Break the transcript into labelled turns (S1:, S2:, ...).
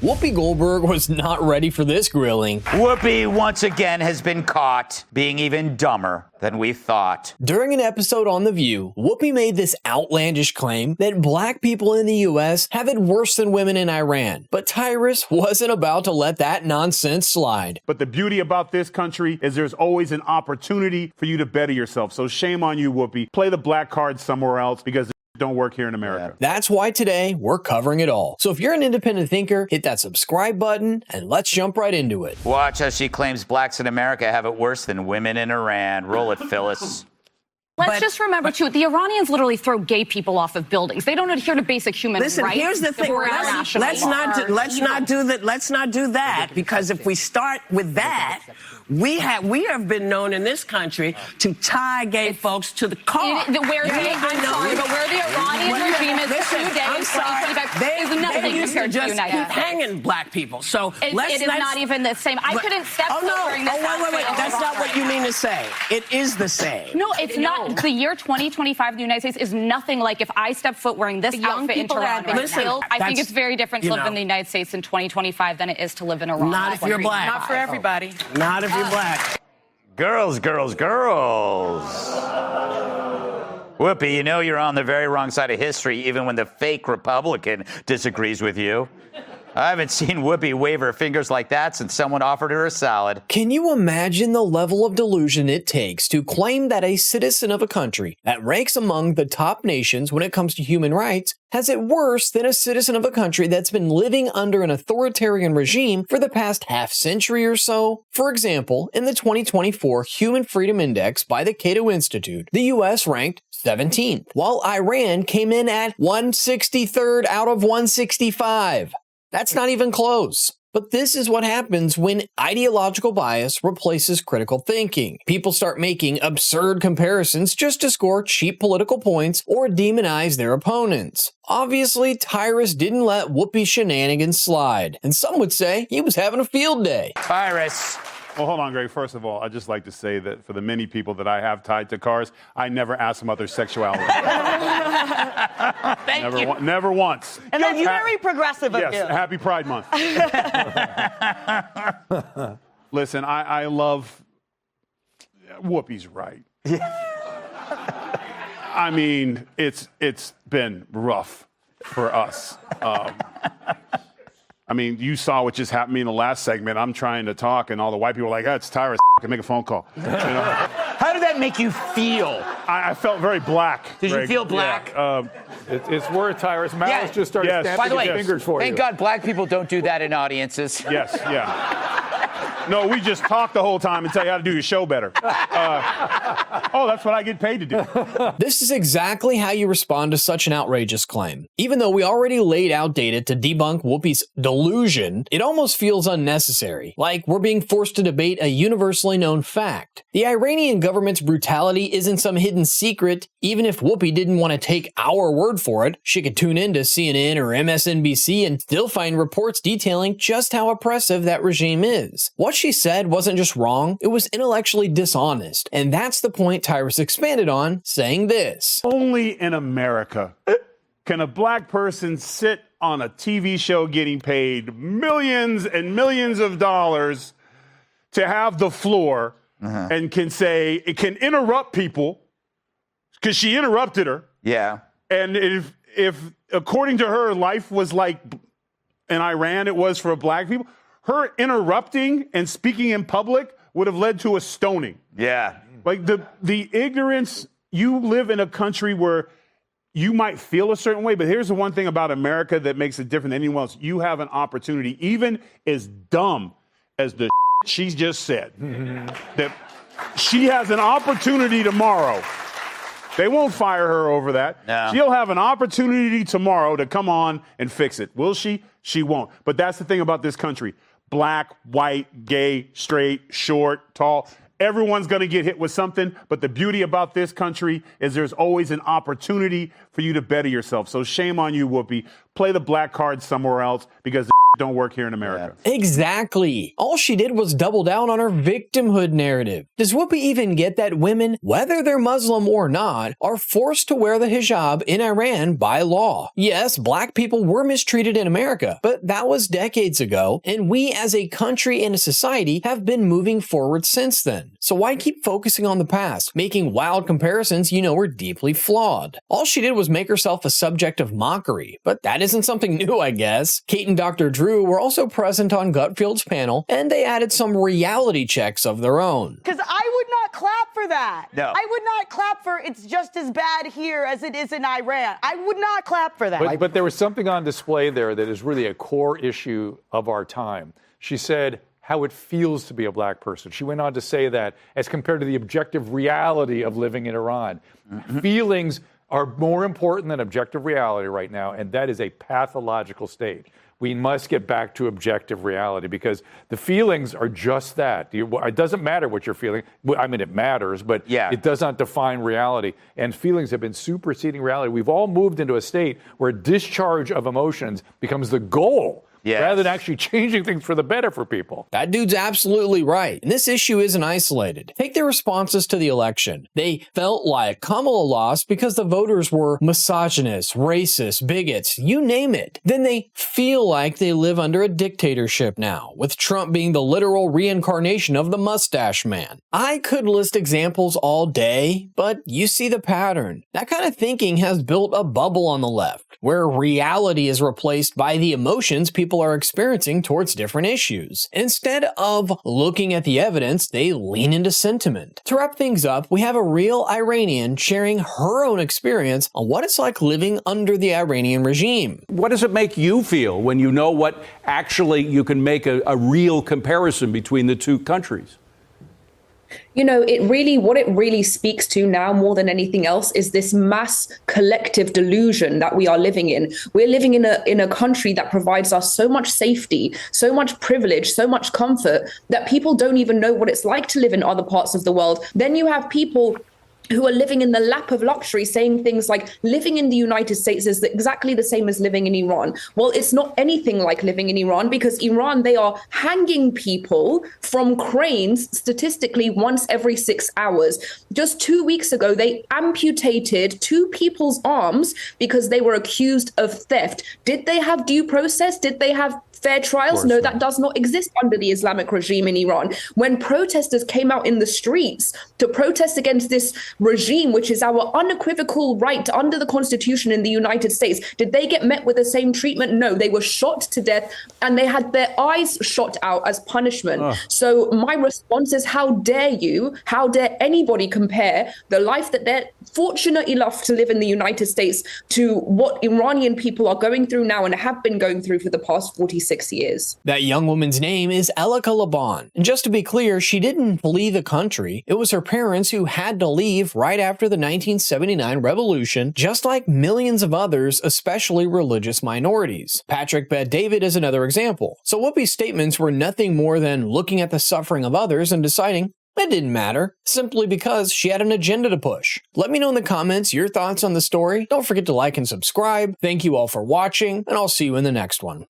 S1: Whoopi Goldberg was not ready for this grilling.
S2: Whoopi once again has been caught being even dumber than we thought.
S1: During an episode on The View, Whoopi made this outlandish claim that black people in the US have it worse than women in Iran. But Tyrus wasn't about to let that nonsense slide.
S3: But the beauty about this country is there's always an opportunity for you to better yourself. So shame on you, Whoopi. Play the black card somewhere else because don't work here in America.
S1: That's why today we're covering it all. So if you're an independent thinker, hit that subscribe button and let's jump right into it.
S2: Watch how she claims blacks in America have it worse than women in Iran. Roll it, Phyllis.
S4: Let's just remember, too, the Iranians literally throw gay people off of buildings. They don't adhere to basic human rights.
S5: Listen, here's the thing. Let's not do that, because if we start with that, we have been known in this country to tie gay folks to the car.
S4: Where the Iranian regime is today in 2025 is nothing compared to the United States.
S5: Hanging black people. So
S4: it is not even the same. I couldn't step during this.
S5: Wait. That's not what you mean to say. It is the same.
S4: No, it's not. The year 2025 in the United States is nothing like if I step foot wearing this outfit in Toronto. I think it's very different to live in the United States in 2025 than it is to live in Iran.
S5: Not if you're black.
S4: Not for everybody.
S5: Not if you're black.
S2: Girls. Whoopi, you know you're on the very wrong side of history even when the fake Republican disagrees with you. I haven't seen Whoopi wave her fingers like that since someone offered her a salad.
S1: Can you imagine the level of delusion it takes to claim that a citizen of a country that ranks among the top nations when it comes to human rights has it worse than a citizen of a country that's been living under an authoritarian regime for the past half century or so? For example, in the 2024 Human Freedom Index by the Cato Institute, the US ranked 17th, while Iran came in at 163rd out of 165. That's not even close. But this is what happens when ideological bias replaces critical thinking. People start making absurd comparisons just to score cheap political points or demonize their opponents. Obviously, Tyrus didn't let Whoopi's shenanigans slide, and some would say he was having a field day.
S2: Tyrus.
S3: Well, hold on, Greg. First of all, I'd just like to say that for the many people that I have tied to cars, I never asked them about their sexuality. Never once.
S6: And that's very progressive of you.
S3: Yes, happy Pride Month. Listen, I love... Whoopi's right. I mean, it's been rough for us. I mean, you saw what just happened to me in the last segment. I'm trying to talk, and all the white people are like, it's Tyrus. I can make a phone call. You know?
S2: How did that make you feel?
S3: I felt very black.
S2: Did you feel black?
S3: Yeah,
S7: it's worth Tyrus. Malice just started snapping
S2: By the way,
S7: his fingers for you.
S2: Thank God black people don't do that in audiences.
S3: Yes, yeah. No, we just talk the whole time and tell you how to do your show better. That's what I get paid to do.
S1: This is exactly how you respond to such an outrageous claim. Even though we already laid out data to debunk Whoopi's delusion, it almost feels unnecessary, like we're being forced to debate a universally known fact. The Iranian government's brutality isn't some hidden secret. Even if Whoopi didn't want to take our word for it, she could tune in to CNN or MSNBC and still find reports detailing just how oppressive that regime is. What she said wasn't just wrong, it was intellectually dishonest. And that's the point Tyrus expanded on, saying this.
S3: Only in America can a black person sit on a TV show getting paid millions and millions of dollars to have the floor and can say, it can interrupt people because she interrupted her.
S2: Yeah.
S3: And if according to her, life was like in Iran, it was for black people, her interrupting and speaking in public would have led to a stoning.
S2: Yeah.
S3: Like the ignorance, you live in a country where you might feel a certain way, but here's the one thing about America that makes it different than anyone else. You have an opportunity, even as dumb as the she just said, that she has an opportunity tomorrow. They won't fire her over that.
S2: No.
S3: She'll have an opportunity tomorrow to come on and fix it. Will she? She won't. But that's the thing about this country. Black, white, gay, straight, short, tall. Everyone's going to get hit with something, but the beauty about this country is there's always an opportunity for you to better yourself. So shame on you, Whoopi. Play the black card somewhere else because don't work here in America.
S1: Exactly. All she did was double down on her victimhood narrative. Does Whoopi even get that women, whether they're Muslim or not, are forced to wear the hijab in Iran by law? Yes, black people were mistreated in America, but that was decades ago, and we as a country and a society have been moving forward since then. So why keep focusing on the past, making wild comparisons you know are deeply flawed? All she did was make herself a subject of mockery, but that isn't something new, I guess. Kate and Dr. Drew were also present on Gutfield's panel, and they added some reality checks of their own.
S6: Because I would not clap for that.
S2: No.
S6: I would not clap for it's just as bad here as it is in Iran. I would not clap for that.
S7: But there was something on display there that is really a core issue of our time. She said how it feels to be a black person. She went on to say that as compared to the objective reality of living in Iran, feelings are more important than objective reality right now, and that is a pathological state. We must get back to objective reality because the feelings are just that. It doesn't matter what you're feeling. I mean, it matters, but it does not define reality. And feelings have been superseding reality. We've all moved into a state where discharge of emotions becomes the goal. Yes. Rather than actually changing things for the better for people.
S1: That dude's absolutely right. And this issue isn't isolated. Take their responses to the election. They felt like Kamala lost because the voters were misogynists, racist, bigots, you name it. Then they feel like they live under a dictatorship now, with Trump being the literal reincarnation of the mustache man. I could list examples all day, but you see the pattern. That kind of thinking has built a bubble on the left, where reality is replaced by the emotions people are experiencing towards different issues. Instead of looking at the evidence, they lean into sentiment. To wrap things up, we have a real Iranian sharing her own experience on what it's like living under the Iranian regime.
S8: What does it make you feel when you know what actually you can make a real comparison between the two countries?
S9: You know, what it really speaks to now more than anything else is this mass collective delusion that we are living in. We're living in a country that provides us so much safety, so much privilege, so much comfort that people don't even know what it's like to live in other parts of the world. Then you have people who are living in the lap of luxury, saying things like living in the United States is exactly the same as living in Iran. Well, it's not anything like living in Iran because Iran, they are hanging people from cranes statistically once every 6 hours. Just 2 weeks ago, they amputated 2 people's arms because they were accused of theft. Did they have due process? Did they have fair trials? No, that does not exist under the Islamic regime in Iran. When protesters came out in the streets to protest against this regime, which is our unequivocal right under the Constitution in the United States, did they get met with the same treatment? No, they were shot to death and they had their eyes shot out as punishment. So my response is, how dare you, how dare anybody compare the life that they're fortunate enough to live in the United States to what Iranian people are going through now and have been going through for the past 46 years.
S1: That young woman's name is Elika Laban. And just to be clear, she didn't flee the country. It was her parents who had to leave right after the 1979 revolution, just like millions of others, especially religious minorities. Patrick Bet-David is another example. So Whoopi's statements were nothing more than looking at the suffering of others and deciding it didn't matter, simply because she had an agenda to push. Let me know in the comments your thoughts on the story. Don't forget to like and subscribe. Thank you all for watching, and I'll see you in the next one.